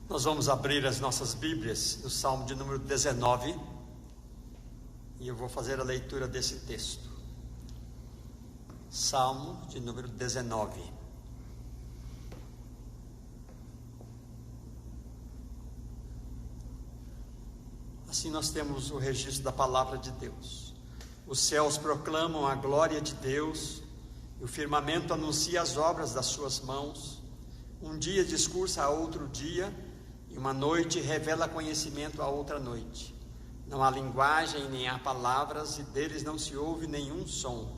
Nós vamos abrir as nossas Bíblias no Salmo de número 19 e eu vou fazer a leitura desse texto. Salmo de número 19. Assim nós temos o registro da palavra de Deus. Os céus proclamam a glória de Deus e o firmamento anuncia as obras das suas mãos. Um dia discursa a outro dia e uma noite revela conhecimento a outra noite. Não há linguagem nem há palavras e deles não se ouve nenhum som.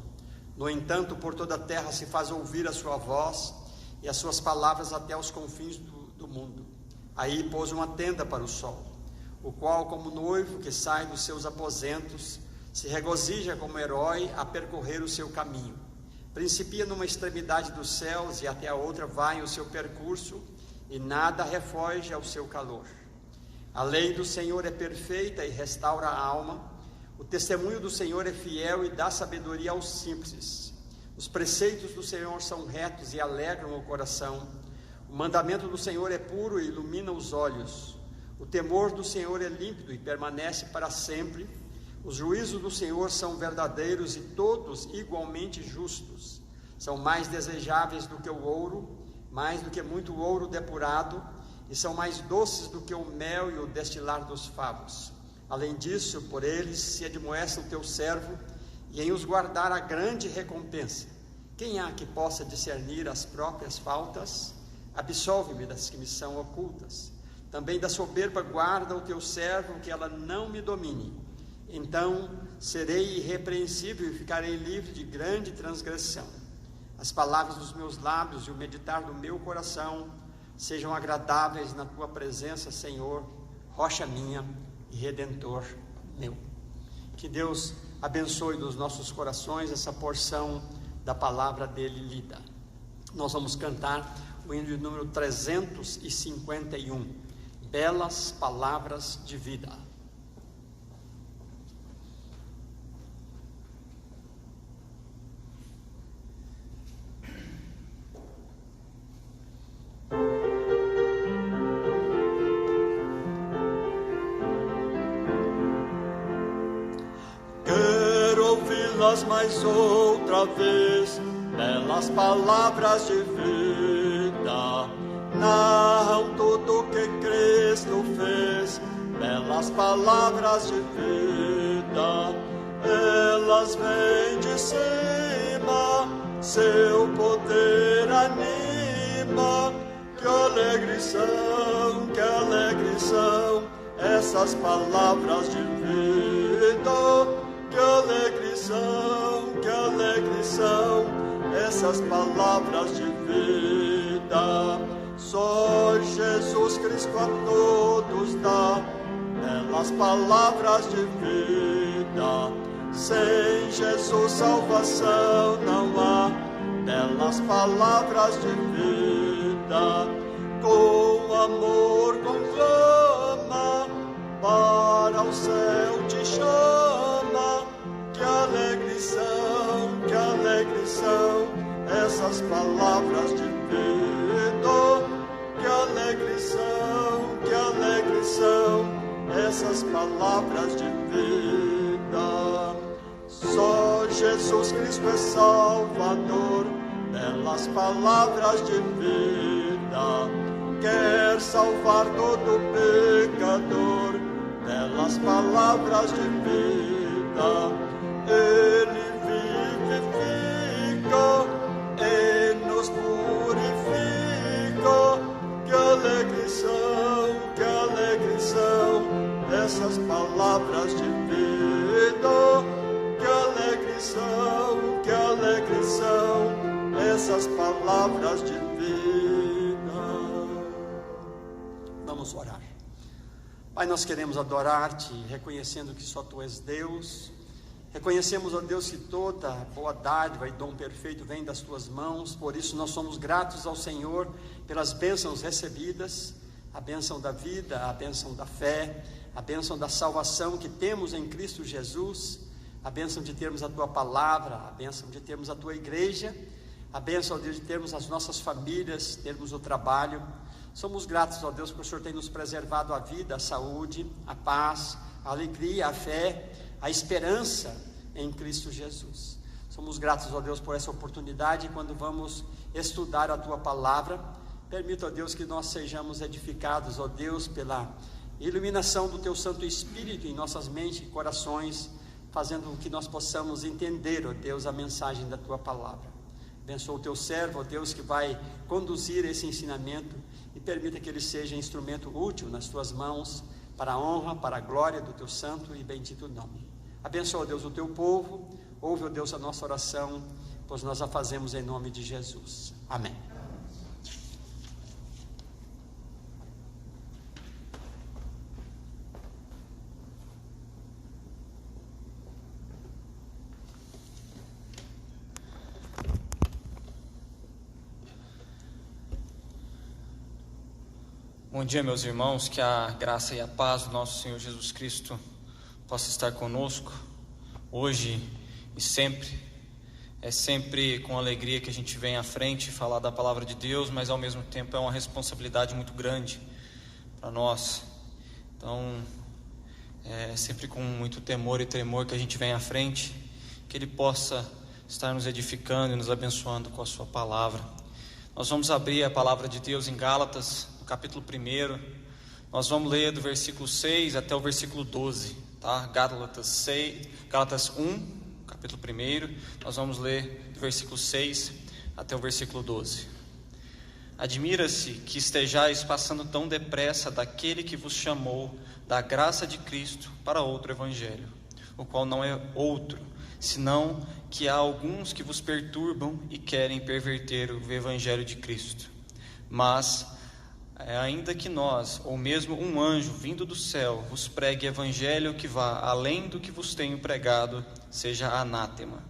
No entanto, por toda a terra se faz ouvir a sua voz e as suas palavras até os confins do mundo. Aí pôs uma tenda para o sol, o qual, como noivo que sai dos seus aposentos, se regozija como herói a percorrer o seu caminho. Principia numa extremidade dos céus e até a outra vai o seu percurso, e nada refoge ao seu calor. A lei do Senhor é perfeita e restaura a alma. O testemunho do Senhor é fiel e dá sabedoria aos simples. Os preceitos do Senhor são retos e alegram o coração. O mandamento do Senhor é puro e ilumina os olhos. O temor do Senhor é límpido e permanece para sempre. Os juízos do Senhor são verdadeiros e todos igualmente justos. São mais desejáveis do que o ouro, mais do que muito ouro depurado, e são mais doces do que o mel e o destilar dos favos. Além disso, por eles se admoesta o teu servo, e em os guardar a grande recompensa. Quem há que possa discernir as próprias faltas? Absolve-me das que me são ocultas. Também da soberba guarda o teu servo, que ela não me domine. Então serei irrepreensível e ficarei livre de grande transgressão. As palavras dos meus lábios e o meditar do meu coração sejam agradáveis na tua presença, Senhor, rocha minha e redentor meu. Que Deus abençoe nos nossos corações essa porção da palavra dele lida. Nós vamos cantar o hino de número 351, Belas Palavras de Vida. Mais outra vez, belas palavras de vida, narram tudo que Cristo fez, belas palavras de vida, elas vêm de cima, seu poder anima, que alegres são essas palavras de vida. Que alegres são essas palavras de vida. Só Jesus Cristo a todos dá belas palavras de vida. Sem Jesus salvação não há belas palavras de vida. Com amor conclama, para o céu te chama. Que alegres são essas palavras de vida. Que alegres são essas palavras de vida. Só Jesus Cristo é Salvador, belas palavras de vida. Quer salvar todo pecador, belas palavras de vida. Ele vivifica e nos purifica. Que alegres são essas palavras de vida. Que alegres são essas palavras de vida. Vamos orar. Pai, nós queremos adorar-te, reconhecendo que só tu és Deus. Reconhecemos, ó Deus, que toda boa dádiva e dom perfeito vem das tuas mãos. Por isso nós somos gratos ao Senhor pelas bênçãos recebidas, a bênção da vida, a bênção da fé, a bênção da salvação que temos em Cristo Jesus, a bênção de termos a tua palavra, a bênção de termos a tua igreja, a bênção, ó Deus, de termos as nossas famílias, termos o trabalho. Somos gratos, ó Deus, porque o Senhor tem nos preservado a vida, a saúde, a paz, a alegria, a fé, a esperança em Cristo Jesus. Somos gratos, ó Deus, por essa oportunidade. Quando vamos estudar a Tua Palavra, permita, ó Deus, que nós sejamos edificados, ó Deus, pela iluminação do Teu Santo Espírito em nossas mentes e corações, fazendo com que nós possamos entender, ó Deus, a mensagem da Tua Palavra. Abençoa o Teu servo, ó Deus, que vai conduzir esse ensinamento, e permita que ele seja instrumento útil nas Tuas mãos, para a honra, para a glória do Teu santo e bendito nome. Abençoa, ó Deus, o Teu povo. Ouve, ó Deus, a nossa oração, pois nós a fazemos em nome de Jesus. Amém. Bom dia, meus irmãos, que a graça e a paz do nosso Senhor Jesus Cristo possa estar conosco, hoje e sempre. É sempre com alegria que a gente vem à frente falar da palavra de Deus, mas ao mesmo tempo é uma responsabilidade muito grande para nós. Então, é sempre com muito temor e tremor que a gente vem à frente, que Ele possa estar nos edificando e nos abençoando com a sua palavra. Nós vamos abrir a palavra de Deus em Gálatas, capítulo 1, nós vamos ler do versículo 6 até o versículo 12, tá? Gálatas 1, capítulo 1, nós vamos ler do versículo 6 até o versículo 12. Admira-se que estejais passando tão depressa daquele que vos chamou da graça de Cristo para outro evangelho, o qual não é outro, senão que há alguns que vos perturbam e querem perverter o evangelho de Cristo. Mas ainda que nós, ou mesmo um anjo vindo do céu, vos pregue evangelho que vá além do que vos tenho pregado, seja anátema.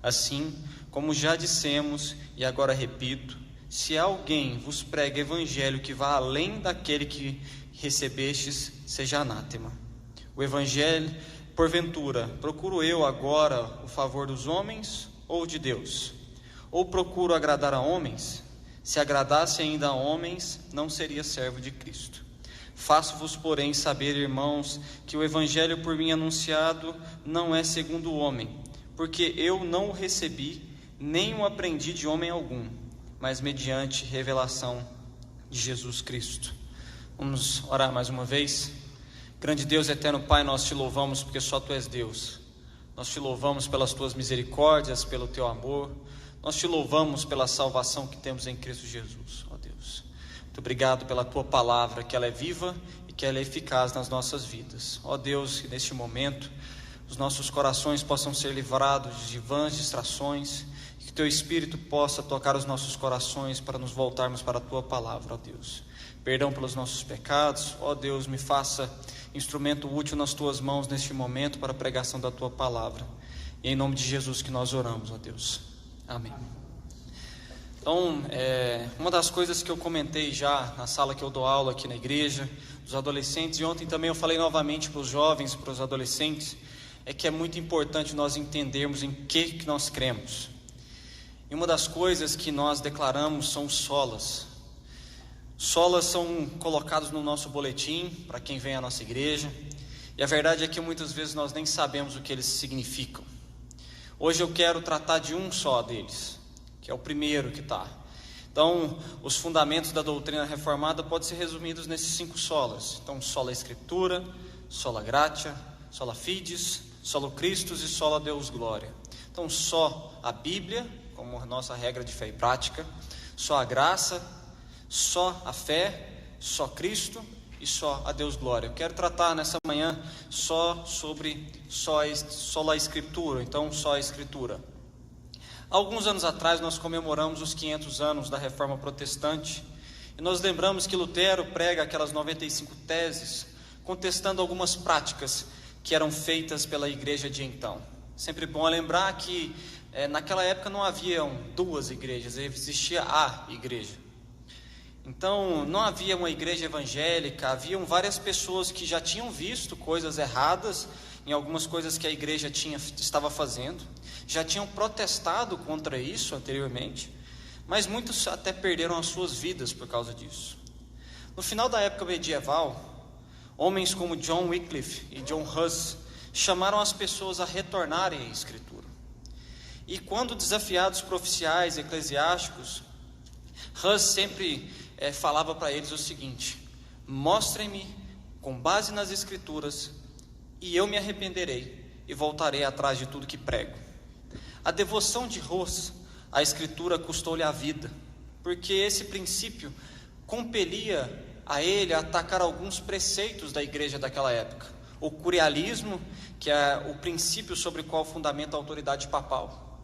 Assim, como já dissemos, e agora repito, se alguém vos prega evangelho que vá além daquele que recebestes, seja anátema. O evangelho, porventura, procuro eu agora o favor dos homens ou de Deus? Ou procuro agradar a homens? Se agradasse ainda a homens, não seria servo de Cristo. Faço-vos, porém, saber, irmãos, que o evangelho por mim anunciado não é segundo o homem, porque eu não o recebi, nem o aprendi de homem algum, mas mediante revelação de Jesus Cristo. Vamos orar mais uma vez. Grande Deus, eterno Pai, nós te louvamos porque só Tu és Deus. Nós te louvamos pelas Tuas misericórdias, pelo Teu amor. Nós te louvamos pela salvação que temos em Cristo Jesus, ó Deus. Muito obrigado pela Tua palavra, que ela é viva e que ela é eficaz nas nossas vidas. Ó Deus, que neste momento os nossos corações possam ser livrados de vãs distrações, e que Teu Espírito possa tocar os nossos corações para nos voltarmos para a Tua palavra, ó Deus. Perdão pelos nossos pecados, ó Deus, me faça instrumento útil nas Tuas mãos neste momento para a pregação da Tua palavra. E em nome de Jesus que nós oramos, ó Deus. Amém. Então, uma das coisas que eu comentei já na sala que eu dou aula aqui na igreja, dos adolescentes, e ontem também eu falei novamente para os jovens, para os adolescentes, é que é muito importante nós entendermos em que nós cremos. E uma das coisas que nós declaramos são os solas. Solas são colocados no nosso boletim, para quem vem à nossa igreja, e a verdade é que muitas vezes nós nem sabemos o que eles significam. Hoje eu quero tratar de um só deles, que é o primeiro que está. Então, os fundamentos da doutrina reformada podem ser resumidos nesses 5 solas. Então, sola Escritura, sola Gratia, sola Fides, solo Christus e sola Deus Glória. Então, só a Bíblia, como a nossa regra de fé e prática, só a graça, só a fé, só Cristo e só a Deus Glória. Eu quero tratar nessa manhã só sobre sola Escritura, então só a Escritura. Alguns anos atrás nós comemoramos os 500 anos da Reforma Protestante, e nós lembramos que Lutero prega aquelas 95 teses, contestando algumas práticas que eram feitas pela igreja de então. Sempre bom lembrar que naquela época não haviam 2 igrejas, existia a igreja. Então, não havia uma igreja evangélica, haviam várias pessoas que já tinham visto coisas erradas em algumas coisas que a igreja estava fazendo, já tinham protestado contra isso anteriormente, mas muitos até perderam as suas vidas por causa disso. No final da época medieval, homens como John Wycliffe e John Huss chamaram as pessoas a retornarem à Escritura. E quando desafiados por oficiais eclesiásticos, Huss sempre falava para eles o seguinte: mostrem-me com base nas Escrituras, e eu me arrependerei e voltarei atrás de tudo que prego. A devoção de Huss à Escritura custou-lhe a vida, porque esse princípio compelia a ele a atacar alguns preceitos da igreja daquela época. O curialismo, que é o princípio sobre o qual fundamenta a autoridade papal,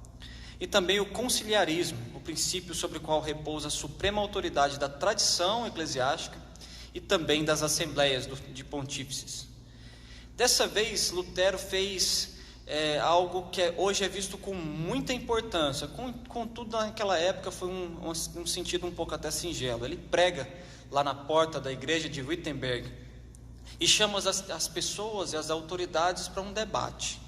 e também o conciliarismo, o princípio sobre o qual repousa a suprema autoridade da tradição eclesiástica e também das assembleias de pontífices. Dessa vez, Lutero fez algo que hoje é visto com muita importância, contudo naquela época foi um sentido um pouco até singelo. Ele prega lá na porta da igreja de Wittenberg e chama as pessoas e as autoridades para um debate,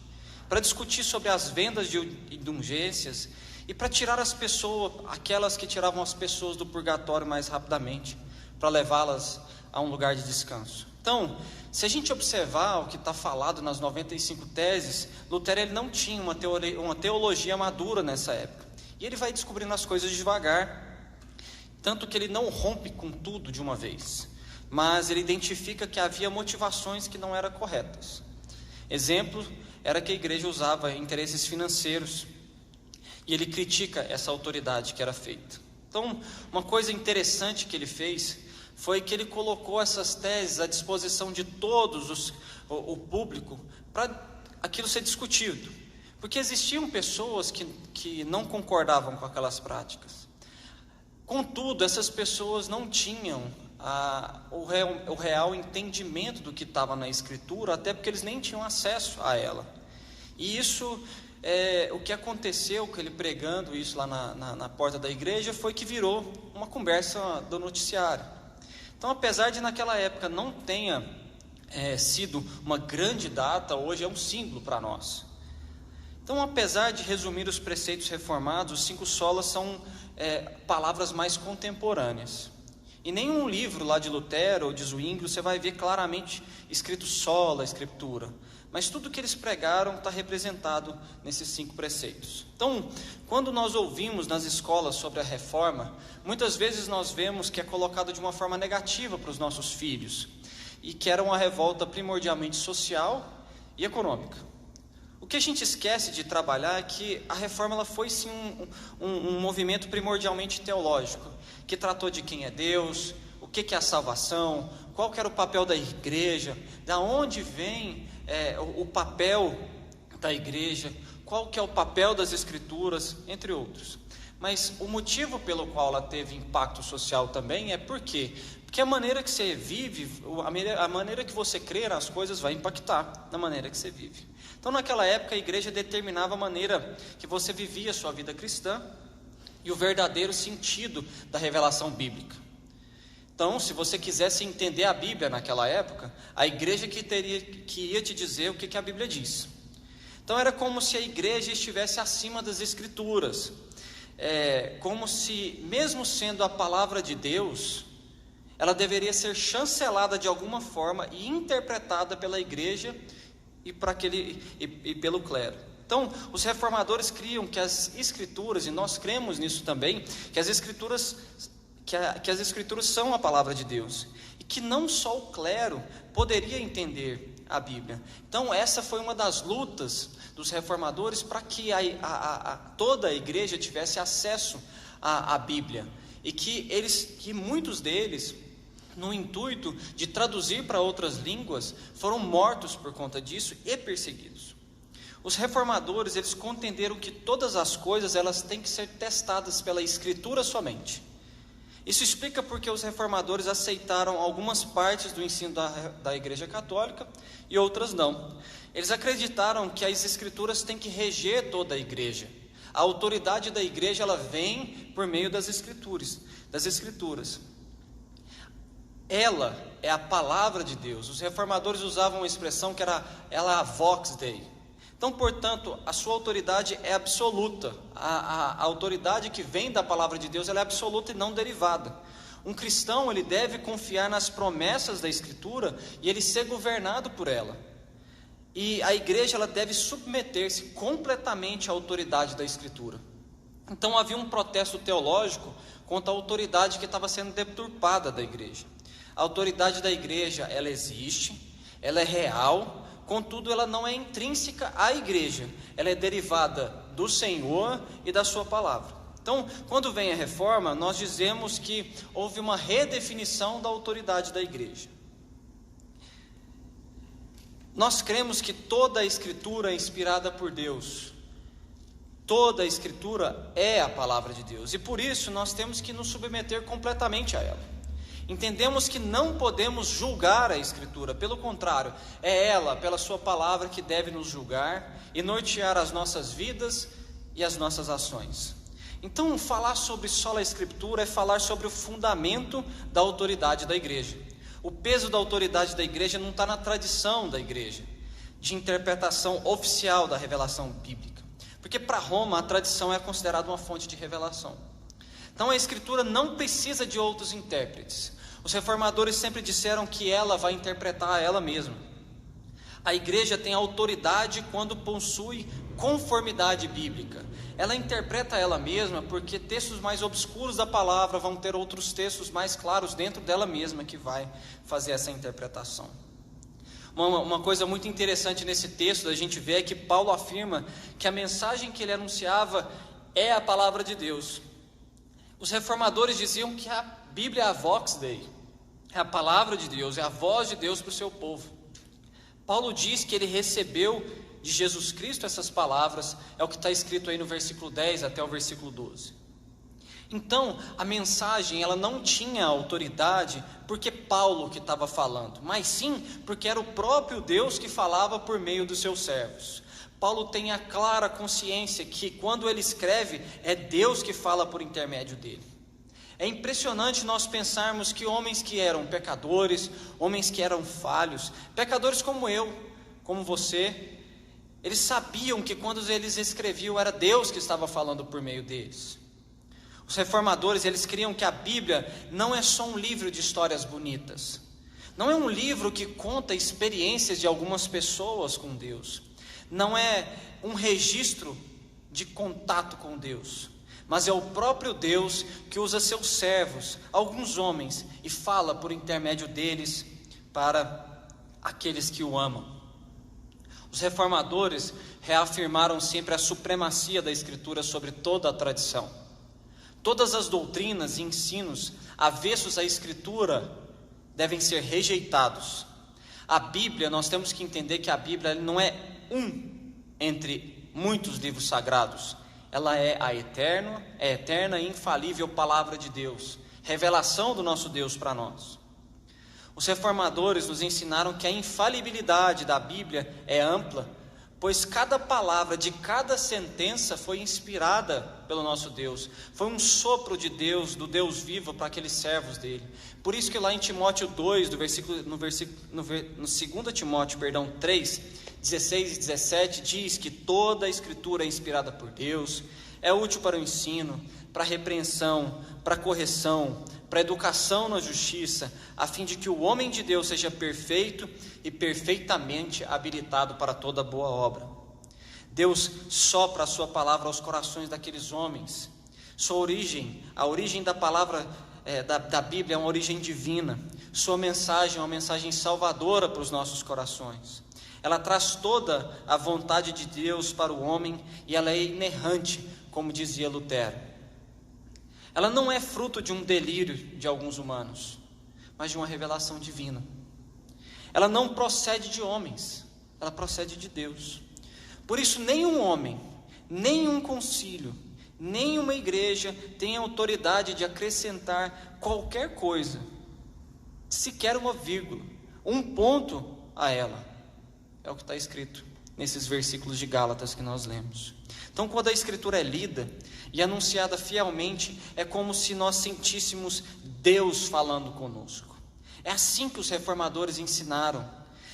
para discutir sobre as vendas de indulgências e para tirar as pessoas, aquelas que tiravam as pessoas do purgatório mais rapidamente, para levá-las a um lugar de descanso. Então, se a gente observar o que está falado nas 95 teses, Lutero ele não tinha uma teologia madura nessa época, e ele vai descobrindo as coisas devagar, tanto que ele não rompe com tudo de uma vez, mas ele identifica que havia motivações que não eram corretas. Exemplo era que a igreja usava interesses financeiros, e ele critica essa autoridade que era feita. Então, uma coisa interessante que ele fez foi que ele colocou essas teses à disposição de todos o público para aquilo ser discutido, porque existiam pessoas que não concordavam com aquelas práticas. Contudo, essas pessoas não tinham o real entendimento do que estava na Escritura, até porque eles nem tinham acesso a ela. E isso, o que aconteceu com ele pregando isso lá na porta da igreja, foi que virou uma conversa do noticiário. Então, apesar de naquela época não tenha sido uma grande data, hoje é um símbolo para nós. Então, apesar de resumir os preceitos reformados, os 5 solas são palavras mais contemporâneas. Em nenhum livro lá de Lutero ou de Zwinglio você vai ver claramente escrito sola escritura, mas tudo que eles pregaram está representado nesses 5 preceitos. Então, quando nós ouvimos nas escolas sobre a reforma, muitas vezes nós vemos que é colocado de uma forma negativa para os nossos filhos, e que era uma revolta primordialmente social e econômica. O que a gente esquece de trabalhar é que a reforma ela foi sim um movimento primordialmente teológico, que tratou de quem é Deus, o que é a salvação, qual que era o papel da igreja, da onde vem o papel da igreja, qual que é o papel das escrituras, entre outros. Mas o motivo pelo qual ela teve impacto social também é porque a maneira que você vive, a maneira que você crê nas coisas vai impactar na maneira que você vive. Então naquela época a igreja determinava a maneira que você vivia a sua vida cristã e o verdadeiro sentido da revelação bíblica. Então, se você quisesse entender a Bíblia naquela época, a igreja que ia te dizer o que a Bíblia diz. Então era como se a igreja estivesse acima das escrituras, como se, mesmo sendo a palavra de Deus, ela deveria ser chancelada de alguma forma e interpretada pela igreja e pelo clero. Então, os reformadores criam que as escrituras, e nós cremos nisso também, que as escrituras são a palavra de Deus, e que não só o clero poderia entender a Bíblia. Então essa foi uma das lutas dos reformadores para que toda a igreja tivesse acesso à Bíblia, e que muitos deles, no intuito de traduzir para outras línguas, foram mortos por conta disso e perseguidos. Os reformadores, eles compreenderam que todas as coisas elas têm que ser testadas pela Escritura somente. Isso explica porque os reformadores aceitaram algumas partes do ensino da Igreja Católica e outras não. Eles acreditaram que as Escrituras têm que reger toda a Igreja. A autoridade da Igreja ela vem por meio das Escrituras. Ela é a palavra de Deus. Os reformadores usavam uma expressão que era a vox Dei. Então, portanto, a sua autoridade é absoluta. A autoridade que vem da palavra de Deus ela é absoluta e não derivada. Um cristão, ele deve confiar nas promessas da Escritura e ele ser governado por ela. E a igreja, ela deve submeter-se completamente à autoridade da Escritura. Então havia um protesto teológico contra a autoridade que estava sendo deturpada da igreja. A autoridade da igreja, ela existe, ela é real, contudo ela não é intrínseca à igreja, ela é derivada do Senhor e da sua palavra. Então, quando vem a reforma, nós dizemos que houve uma redefinição da autoridade da igreja. Nós cremos que toda a Escritura é inspirada por Deus. Toda a Escritura é a palavra de Deus. E por isso nós temos que nos submeter completamente a ela. Entendemos que não podemos julgar a Escritura. Pelo contrário, é ela, pela sua palavra, que deve nos julgar e nortear as nossas vidas e as nossas ações. Então, falar sobre sola Escritura é falar sobre o fundamento da autoridade da igreja. O peso da autoridade da igreja não está na tradição da igreja, de interpretação oficial da revelação bíblica. Porque para Roma a tradição é considerada uma fonte de revelação. Então a Escritura não precisa de outros intérpretes. Os reformadores sempre disseram que ela vai interpretar ela mesma. A igreja tem autoridade quando possui conformidade bíblica. Ela interpreta ela mesma porque textos mais obscuros da palavra vão ter outros textos mais claros dentro dela mesma que vai fazer essa interpretação. Uma coisa muito interessante nesse texto a gente vê é que Paulo afirma que a mensagem que ele anunciava é a palavra de Deus. Os reformadores diziam que a Bíblia é a vox Dei, é a palavra de Deus, é a voz de Deus para o seu povo. Paulo diz que ele recebeu de Jesus Cristo essas palavras, é o que está escrito aí no versículo 10 até o versículo 12. Então, a mensagem, ela não tinha autoridade porque Paulo que estava falando, mas sim porque era o próprio Deus que falava por meio dos seus servos. Paulo tem a clara consciência que quando ele escreve, é Deus que fala por intermédio dele. É impressionante nós pensarmos que homens que eram pecadores, homens que eram falhos, pecadores como eu, como você, eles sabiam que quando eles escreviam era Deus que estava falando por meio deles. Os reformadores, eles criam que a Bíblia não é só um livro de histórias bonitas. Não é um livro que conta experiências de algumas pessoas com Deus. Não é um registro de contato com Deus. Mas é o próprio Deus que usa seus servos, alguns homens, e fala por intermédio deles para aqueles que o amam. Os reformadores reafirmaram sempre a supremacia da Escritura sobre toda a tradição. Todas as doutrinas e ensinos avessos à Escritura devem ser rejeitados. A Bíblia, nós temos que entender que a Bíblia não é um entre muitos livros sagrados. Ela é a eterna e infalível palavra de Deus, revelação do nosso Deus para nós. Os reformadores nos ensinaram que a infalibilidade da Bíblia é ampla, pois cada palavra de cada sentença foi inspirada pelo nosso Deus. Foi um sopro de Deus, do Deus vivo para aqueles servos dele. Por isso que lá em Timóteo 2, no 2 Timóteo 3, 16 e 17, diz que toda a Escritura é inspirada por Deus, é útil para o ensino, para a repreensão, para a correção, para a educação na justiça, a fim de que o homem de Deus seja perfeito e perfeitamente habilitado para toda boa obra. Deus sopra a sua palavra aos corações daqueles homens. A origem da palavra da Bíblia é uma origem divina. Sua mensagem é uma mensagem salvadora para os nossos corações. Ela traz toda a vontade de Deus para o homem e ela é inerrante, como dizia Lutero. Ela não é fruto de um delírio de alguns humanos, mas de uma revelação divina. Ela não procede de homens, ela procede de Deus. Por isso, nenhum homem, nenhum concílio, nenhuma igreja tem autoridade de acrescentar qualquer coisa, sequer uma vírgula, um ponto a ela. É o que está escrito nesses versículos de Gálatas que nós lemos. Então, quando a Escritura é lida e anunciada fielmente, é como se nós sentíssemos Deus falando conosco. É assim que os reformadores ensinaram.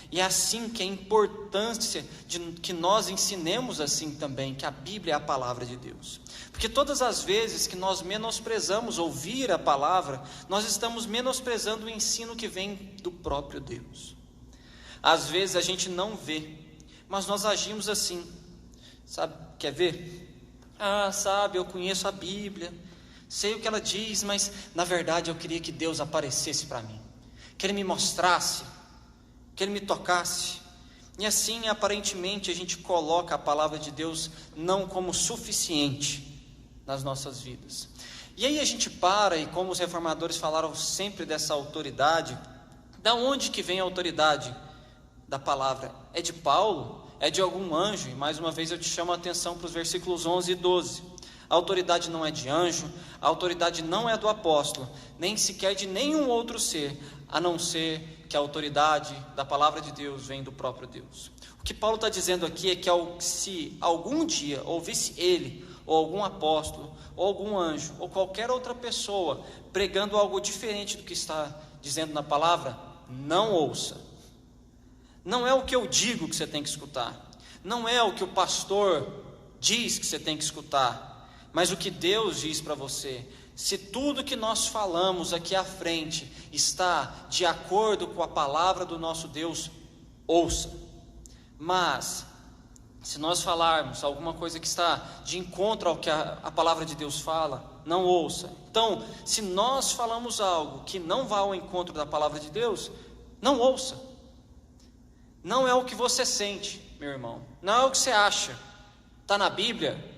E é assim que é a importância de que nós ensinemos assim também, que a Bíblia é a palavra de Deus. Porque todas as vezes que nós menosprezamos ouvir a palavra, nós estamos menosprezando o ensino que vem do próprio Deus. Às vezes a gente não vê, mas nós agimos assim, sabe, quer ver? Sabe, eu conheço a Bíblia, sei o que ela diz, mas na verdade eu queria que Deus aparecesse para mim, que Ele me mostrasse, que Ele me tocasse. E assim aparentemente a gente coloca a palavra de Deus não como suficiente nas nossas vidas. E aí a gente para, e como os reformadores falaram sempre dessa autoridade, da onde que vem a autoridade da palavra? É de Paulo? É de algum anjo? E mais uma vez eu te chamo a atenção para os versículos 11 e 12. A autoridade não é de anjo, a autoridade não é do apóstolo, nem sequer de nenhum outro ser, a não ser que a autoridade da palavra de Deus vem do próprio Deus. O que Paulo está dizendo aqui é que se algum dia ouvisse ele, ou algum apóstolo, ou algum anjo, ou qualquer outra pessoa pregando algo diferente do que está dizendo na palavra, não ouça. Não é o que eu digo que você tem que escutar, não é o que o pastor diz que você tem que escutar, mas o que Deus diz para você. Se tudo que nós falamos aqui à frente está de acordo com a palavra do nosso Deus, ouça. Mas se nós falarmos alguma coisa que está de encontro ao que a palavra de Deus fala, não ouça. Então, se nós falamos algo que não vá ao encontro da palavra de Deus, não ouça. Não é o que você sente, meu irmão, não é o que você acha. Está na Bíblia?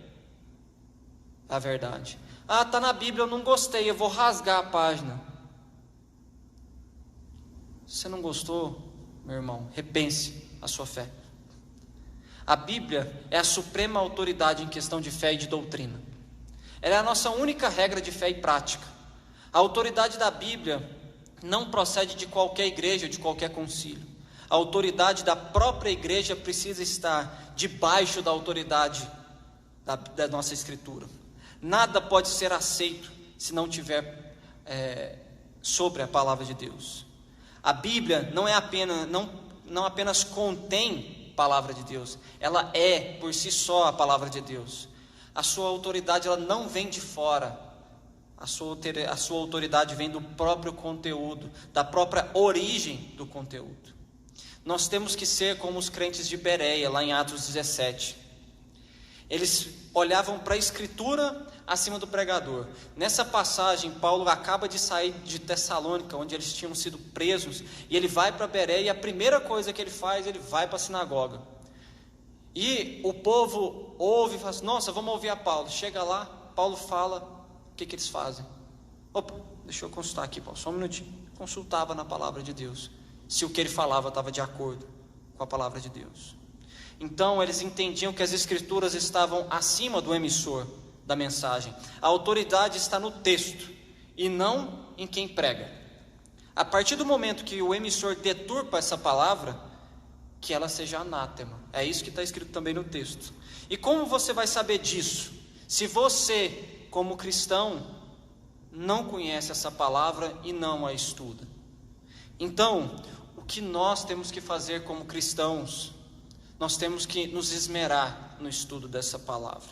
É a verdade. Está na Bíblia, eu não gostei, eu vou rasgar a página. Se você não gostou, meu irmão, repense a sua fé. A Bíblia é a suprema autoridade em questão de fé e de doutrina. Ela é a nossa única regra de fé e prática. A autoridade da Bíblia não procede de qualquer igreja, de qualquer concílio. A autoridade da própria igreja precisa estar debaixo da autoridade da nossa Escritura. Nada pode ser aceito se não tiver sobre a palavra de Deus. A Bíblia não apenas contém palavra de Deus, ela é por si só a palavra de Deus. A sua autoridade ela não vem de fora, a sua autoridade vem do próprio conteúdo, da própria origem do conteúdo. Nós temos que ser como os crentes de Bereia, lá em Atos 17. Eles olhavam para a Escritura acima do pregador. Nessa passagem, Paulo acaba de sair de Tessalônica, onde eles tinham sido presos, e ele vai para Bereia, e a primeira coisa que ele faz, ele vai para a sinagoga. E o povo ouve e fala assim, nossa, vamos ouvir a Paulo. Chega lá, Paulo fala, o que eles fazem? Opa, deixa eu consultar aqui, Paulo, só um minutinho. Consultava na palavra de Deus, se o que ele falava estava de acordo com a palavra de Deus. Então eles entendiam que as Escrituras estavam acima do emissor da mensagem. A autoridade está no texto e não em quem prega. A partir do momento que o emissor deturpa essa palavra, que ela seja anátema. É isso que está escrito também no texto. E como você vai saber disso? Se você, como cristão, não conhece essa palavra e não a estuda. Então, o que nós temos que fazer como cristãos? Nós temos que nos esmerar no estudo dessa palavra,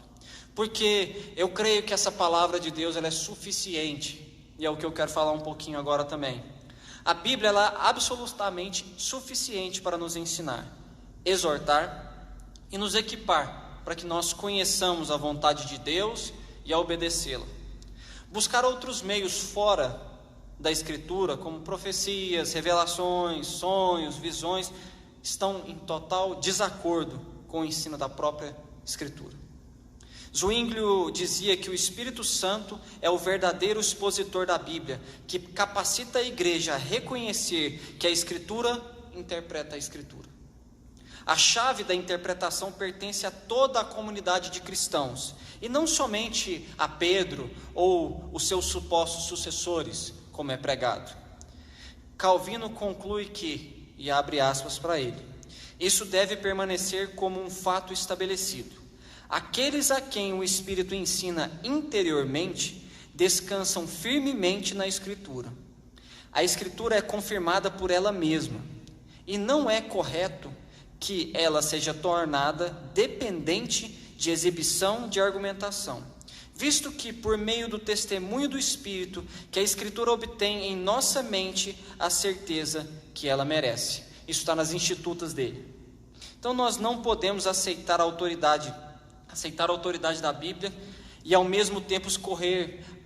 porque eu creio que essa palavra de Deus ela é suficiente, e é o que eu quero falar um pouquinho agora também. A Bíblia ela é absolutamente suficiente para nos ensinar, exortar e nos equipar, para que nós conheçamos a vontade de Deus e a obedecê-la. Buscar outros meios fora da Escritura, como profecias, revelações, sonhos, visões, estão em total desacordo com o ensino da própria Escritura. Zwinglio dizia que o Espírito Santo é o verdadeiro expositor da Bíblia, que capacita a igreja a reconhecer que a Escritura interpreta a Escritura. A chave da interpretação pertence a toda a comunidade de cristãos, e não somente a Pedro ou os seus supostos sucessores, como é pregado. Calvino conclui que, e abre aspas para ele, isso deve permanecer como um fato estabelecido. Aqueles a quem o Espírito ensina interiormente, descansam firmemente na Escritura. A Escritura é confirmada por ela mesma. e não é correto que ela seja tornada dependente de exibição de argumentação, visto que por meio do testemunho do Espírito que a Escritura obtém em nossa mente a certeza que ela merece. Isso está nas institutas dele. Então nós não podemos aceitar a autoridade da Bíblia e ao mesmo tempo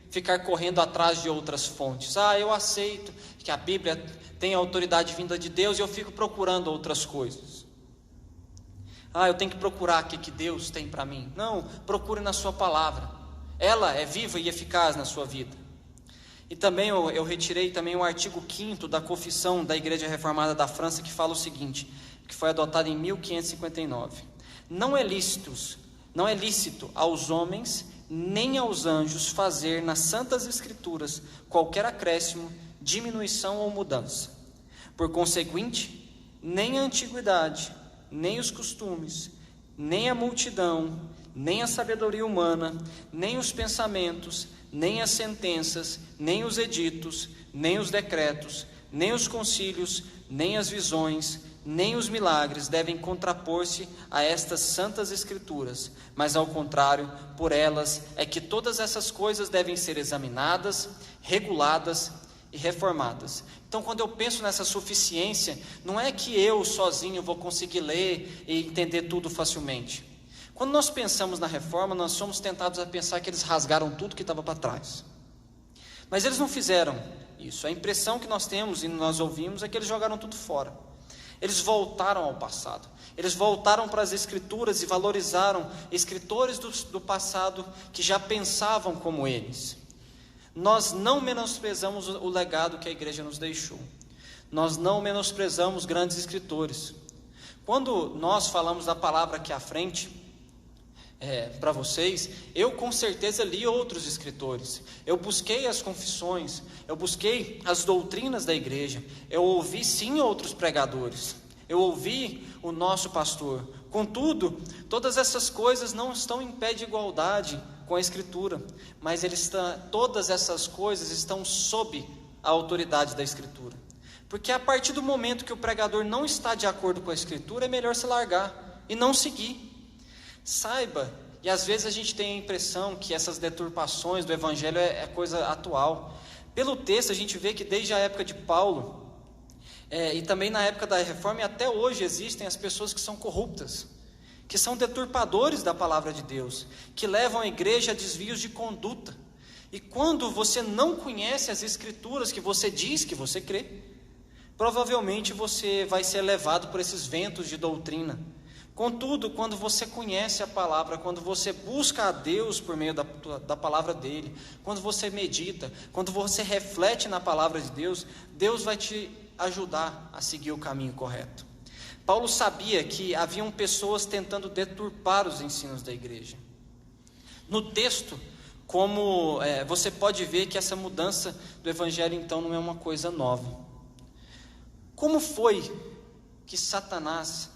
ficar correndo atrás de outras fontes. Eu aceito que a Bíblia tem a autoridade vinda de Deus e eu fico procurando outras coisas. Eu tenho que procurar o que Deus tem para mim. Não, procure na sua palavra. Ela é viva e eficaz na sua vida. E também eu retirei também o artigo 5º da Confissão da Igreja Reformada da França, que fala o seguinte, que foi adotado em 1559. Não é lícito aos homens nem aos anjos fazer nas Santas Escrituras qualquer acréscimo, diminuição ou mudança. Por conseguinte, nem a antiguidade, nem os costumes, nem a multidão, nem a sabedoria humana, nem os pensamentos, nem as sentenças, nem os editos, nem os decretos, nem os concílios, nem as visões, nem os milagres devem contrapor-se a estas santas escrituras, mas ao contrário, por elas é que todas essas coisas devem ser examinadas, reguladas e reformadas. Então, quando eu penso nessa suficiência, não é que eu sozinho vou conseguir ler e entender tudo facilmente. Quando nós pensamos na reforma, nós somos tentados a pensar que eles rasgaram tudo que estava para trás. Mas eles não fizeram isso. A impressão que nós temos e nós ouvimos é que eles jogaram tudo fora. Eles voltaram ao passado. Eles voltaram para as Escrituras e valorizaram escritores do passado que já pensavam como eles. Nós não menosprezamos o legado que a igreja nos deixou. Nós não menosprezamos grandes escritores. Quando nós falamos da palavra aqui à frente, para vocês, eu com certeza li outros escritores. Eu busquei as confissões, eu busquei as doutrinas da igreja. Eu ouvi sim outros pregadores. Eu ouvi o nosso pastor. Contudo, todas essas coisas não estão em pé de igualdade com a Escritura, mas todas essas coisas estão sob a autoridade da Escritura. Porque a partir do momento que o pregador não está de acordo com a Escritura, é melhor se largar e não seguir. Saiba, e às vezes a gente tem a impressão que essas deturpações do Evangelho é coisa atual. Pelo texto a gente vê que desde a época de Paulo, e também na época da Reforma, e até hoje existem as pessoas que são corruptas, que são deturpadores da palavra de Deus, que levam a igreja a desvios de conduta. E quando você não conhece as Escrituras que você diz que você crê, provavelmente você vai ser levado por esses ventos de doutrina. Contudo, quando você conhece a palavra, quando você busca a Deus por meio da palavra dele, quando você medita, quando você reflete na palavra de Deus, Deus vai te ajudar a seguir o caminho correto. Paulo sabia que haviam pessoas tentando deturpar os ensinos da igreja. No texto, você pode ver que essa mudança do evangelho então não é uma coisa nova. Como foi que Satanás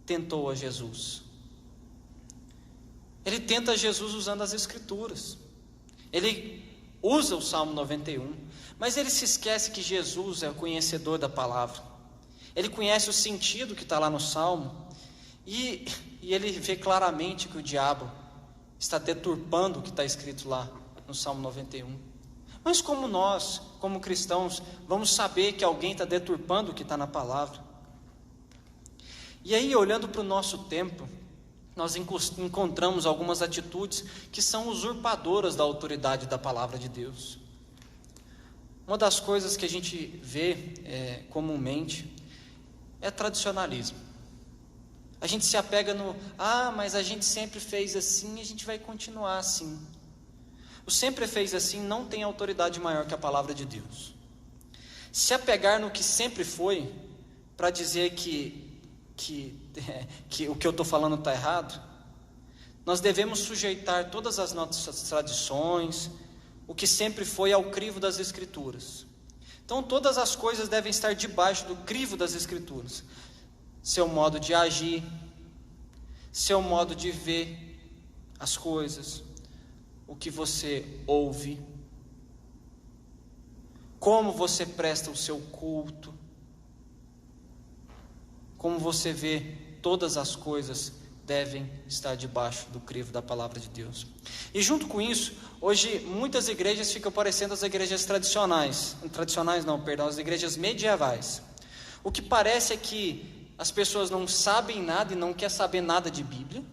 tentou a Jesus? Ele tenta Jesus usando as Escrituras. Ele usa o Salmo 91, mas ele se esquece que Jesus é o conhecedor da palavra. Ele conhece o sentido que está lá no Salmo, e ele vê claramente que o diabo está deturpando o que está escrito lá no Salmo 91. Mas como nós, como cristãos, vamos saber que alguém está deturpando o que está na palavra? E aí, olhando para o nosso tempo, nós encontramos algumas atitudes que são usurpadoras da autoridade da palavra de Deus. Uma das coisas que a gente vê comumente é tradicionalismo. A gente se apega mas a gente sempre fez assim e a gente vai continuar assim. O sempre fez assim não tem autoridade maior que a palavra de Deus. Se apegar no que sempre foi, para dizer que o que eu estou falando está errado, nós devemos sujeitar todas as nossas tradições, o que sempre foi, ao crivo das Escrituras. Então todas as coisas devem estar debaixo do crivo das Escrituras. Seu modo de agir, seu modo de ver as coisas, o que você ouve, como você presta o seu culto. como você vê, todas as coisas devem estar debaixo do crivo da palavra de Deus. E junto com isso, hoje muitas igrejas ficam parecendo as igrejas tradicionais, as igrejas medievais. O que parece é que as pessoas não sabem nada e não querem saber nada de Bíblia,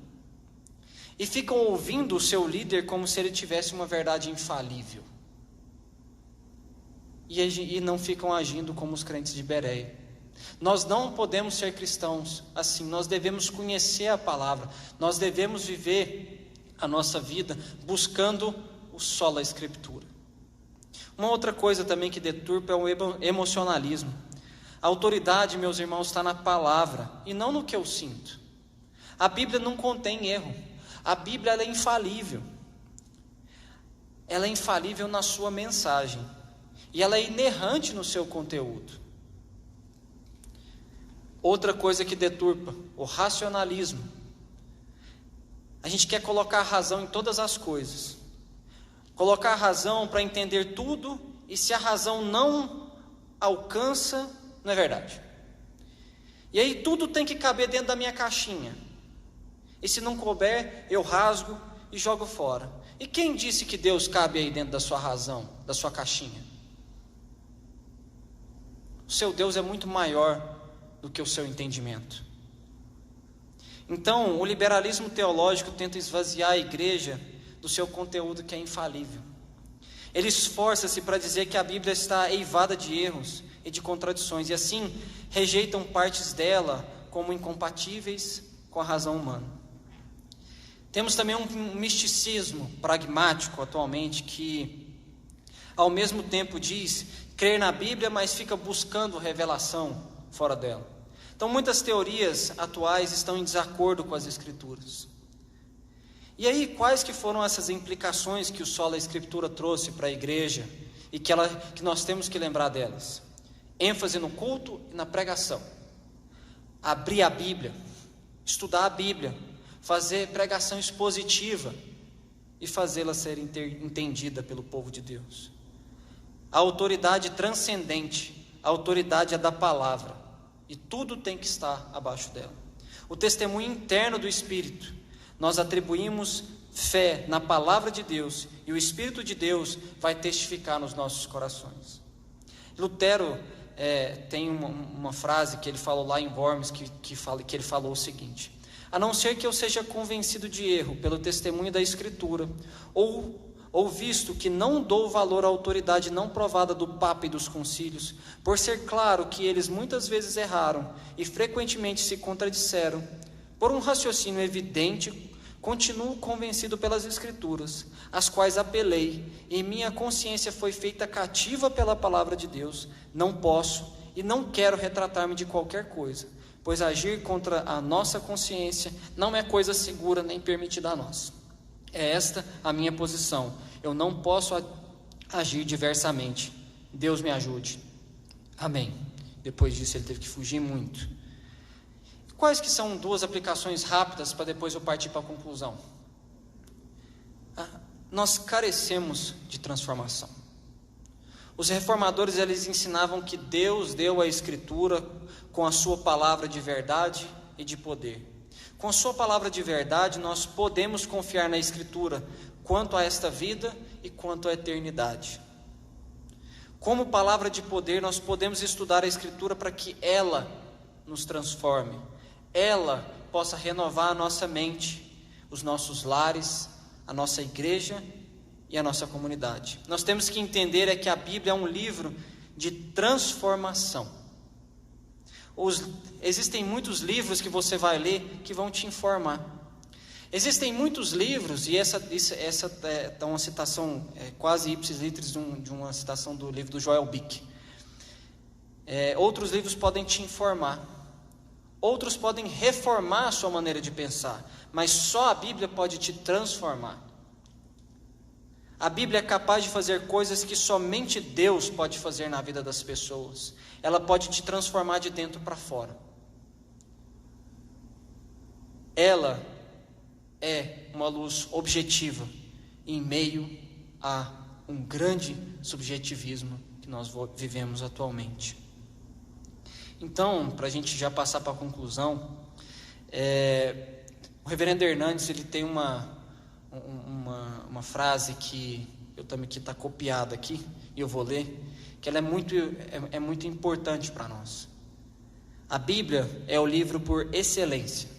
e ficam ouvindo o seu líder como se ele tivesse uma verdade infalível, e não ficam agindo como os crentes de Bereia. Nós não podemos ser cristãos assim. Nós devemos conhecer a palavra, nós devemos viver a nossa vida buscando o sola escritura. Uma outra coisa também que deturpa é o emocionalismo. A autoridade, meus irmãos, está na palavra e não no que eu sinto. A Bíblia não contém erro. A Bíblia ela é infalível. Ela é infalível na sua mensagem e ela é inerrante no seu conteúdo. Outra coisa que deturpa, o racionalismo. A gente quer colocar a razão em todas as coisas, colocar a razão para entender tudo, e se a razão não alcança, não é verdade. E aí tudo tem que caber dentro da minha caixinha, e se não couber, eu rasgo e jogo fora. E quem disse que Deus cabe aí dentro da sua razão, da sua caixinha? O seu Deus é muito maior do que o seu entendimento. Então, o liberalismo teológico tenta esvaziar a igreja do seu conteúdo que é infalível. Ele esforça-se para dizer que a Bíblia está eivada de erros e de contradições, e assim rejeitam partes dela como incompatíveis com a razão humana. Temos também um misticismo pragmático atualmente que, ao mesmo tempo, diz crer na Bíblia, mas fica buscando revelação fora dela. Então muitas teorias atuais estão em desacordo com as Escrituras. E aí, quais que foram essas implicações que o sola escritura trouxe para a igreja e que nós temos que lembrar delas? ênfase no culto e na pregação. Abrir a Bíblia, estudar a Bíblia, fazer pregação expositiva e fazê-la ser entendida pelo povo de Deus. A autoridade transcendente, a autoridade é da palavra, e tudo tem que estar abaixo dela. O testemunho interno do Espírito, nós atribuímos fé na palavra de Deus, e o Espírito de Deus vai testificar nos nossos corações. Lutero tem uma frase que ele falou lá em Worms, que ele falou o seguinte: a não ser que eu seja convencido de erro pelo testemunho da Escritura, ou visto que não dou valor à autoridade não provada do Papa e dos concílios, por ser claro que eles muitas vezes erraram e frequentemente se contradisseram, por um raciocínio evidente, continuo convencido pelas Escrituras, às quais apelei, e minha consciência foi feita cativa pela palavra de Deus. Não posso e não quero retratar-me de qualquer coisa, pois agir contra a nossa consciência não é coisa segura nem permitida a nós. É esta a minha posição. Eu não posso agir diversamente. Deus me ajude. Amém. Depois disso ele teve que fugir muito. Quais que são duas aplicações rápidas para depois eu partir para a conclusão? Nós carecemos de transformação. Os reformadores, eles ensinavam que Deus deu a Escritura com a sua palavra de verdade e de poder. Com a sua palavra de verdade, nós podemos confiar na Escritura quanto a esta vida e quanto à eternidade. Como palavra de poder, nós podemos estudar a Escritura para que ela nos transforme, ela possa renovar a nossa mente, os nossos lares, a nossa igreja e a nossa comunidade. Nós temos que entender que a Bíblia é um livro de transformação. Existem muitos livros que você vai ler que vão te informar. Existem muitos livros, e essa é uma citação quase ipsis litteris de uma citação do livro do Joel Bick. Outros livros podem te informar, outros podem reformar a sua maneira de pensar, mas só a Bíblia pode te transformar. A Bíblia é capaz de fazer coisas que somente Deus pode fazer na vida das pessoas. Ela pode te transformar de dentro para fora. Ela é uma luz objetiva em meio a um grande subjetivismo que nós vivemos atualmente. Então, para a gente já passar para a conclusão, o reverendo Hernandes, ele tem uma frase que eu também que está copiada aqui, e eu vou ler, que ela é muito importante para nós. A Bíblia é o livro por excelência.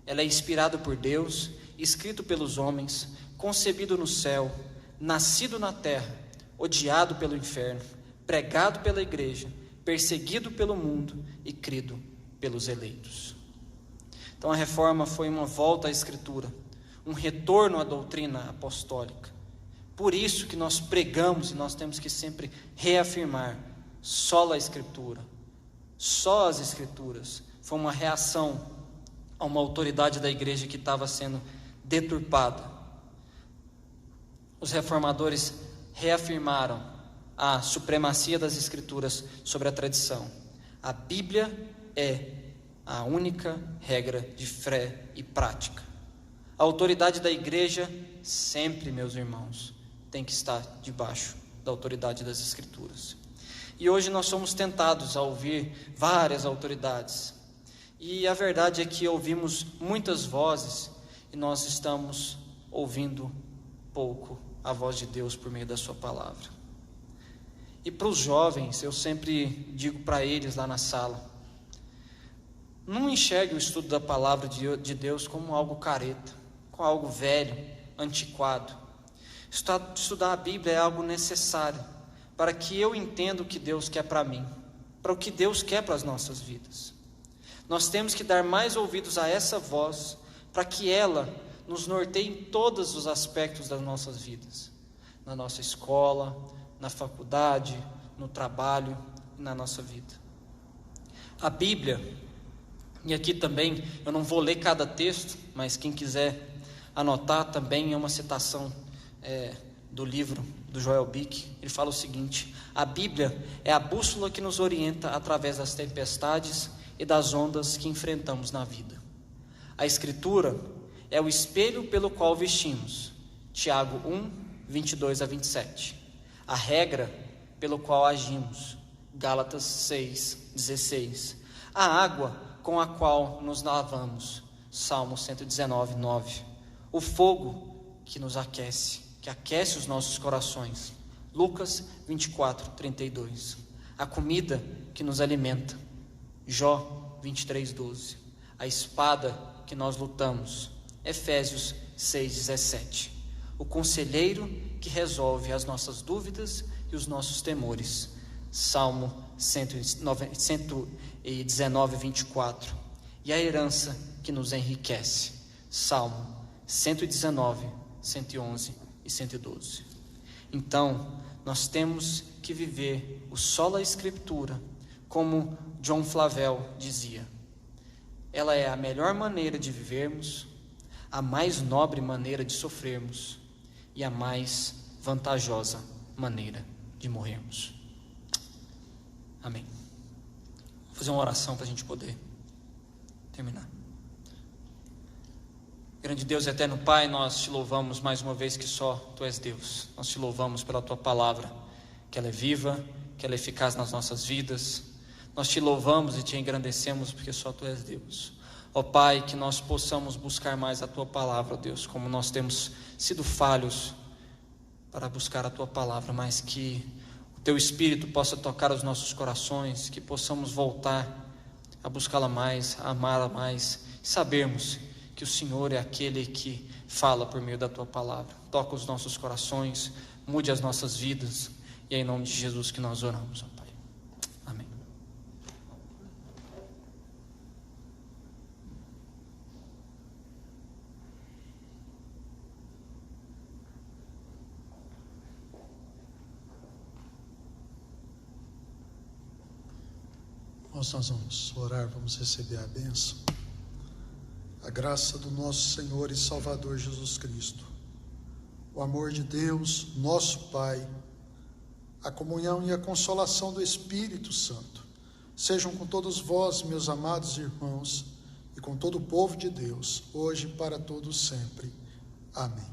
Ela é inspirada por Deus, escrito pelos homens, concebido no céu, nascido na terra, odiado pelo inferno, pregado pela igreja, perseguido pelo mundo e crido pelos eleitos. Então a reforma foi uma volta à Escritura, um retorno à doutrina apostólica. Por isso que nós pregamos e nós temos que sempre reafirmar: só a Escritura, só as Escrituras. Foi uma reação a uma autoridade da igreja que estava sendo deturpada. Os reformadores reafirmaram a supremacia das Escrituras sobre a tradição. A Bíblia é a única regra de fé e prática. A autoridade da igreja sempre, meus irmãos, tem que estar debaixo da autoridade das Escrituras. E hoje nós somos tentados a ouvir várias autoridades. E a verdade é que ouvimos muitas vozes e nós estamos ouvindo pouco a voz de Deus por meio da sua palavra. E para os jovens, eu sempre digo para eles lá na sala: não enxergue o estudo da palavra de Deus como algo careta, como algo velho, antiquado. Estudar a Bíblia é algo necessário para que eu entenda o que Deus quer para mim, para o que Deus quer para as nossas vidas. Nós temos que dar mais ouvidos a essa voz, para que ela nos norteie em todos os aspectos das nossas vidas, na nossa escola, na faculdade, no trabalho, na nossa vida. A Bíblia, e aqui também eu não vou ler cada texto, mas quem quiser anotar também é uma citação do livro do Joel Bick. Ele fala o seguinte: a Bíblia é a bússola que nos orienta através das tempestades e das ondas que enfrentamos na vida. A Escritura é o espelho pelo qual vestimos. Tiago 1, 22 a 27. A regra pelo qual agimos. Gálatas 6, 16. A água com a qual nos lavamos. Salmo 119, 9. O fogo que nos aquece, que aquece os nossos corações. Lucas 24, 32. A comida que nos alimenta. Jó 23, 12. A espada que nós lutamos. Efésios 6, 17. O conselheiro que resolve as nossas dúvidas e os nossos temores. Salmo 119, 24. E a herança que nos enriquece. Salmo 119, 111 e 112. Então, nós temos que viver o sola Escritura, como John Flavel dizia. Ela é a melhor maneira de vivermos, a mais nobre maneira de sofrermos e a mais vantajosa maneira de morrermos. Amém. Vou fazer uma oração para a gente poder terminar. Grande Deus e eterno Pai, nós te louvamos mais uma vez que só Tu és Deus. Nós te louvamos pela Tua palavra, que ela é viva, que ela é eficaz nas nossas vidas. Nós te louvamos e te engrandecemos porque só Tu és Deus. Ó Pai, que nós possamos buscar mais a Tua palavra, Deus, como nós temos sido falhos para buscar a Tua palavra, mas que o Teu Espírito possa tocar os nossos corações, que possamos voltar a buscá-la mais, a amá-la mais, e sabermos que o Senhor é aquele que fala por meio da Tua palavra. Toca os nossos corações, mude as nossas vidas, e é em nome de Jesus que nós oramos, ó Pai. Amém. Nós vamos orar, vamos receber a bênção. A graça do nosso Senhor e Salvador Jesus Cristo, o amor de Deus, nosso Pai, a comunhão e a consolação do Espírito Santo, sejam com todos vós, meus amados irmãos, e com todo o povo de Deus, hoje e para todos sempre. Amém.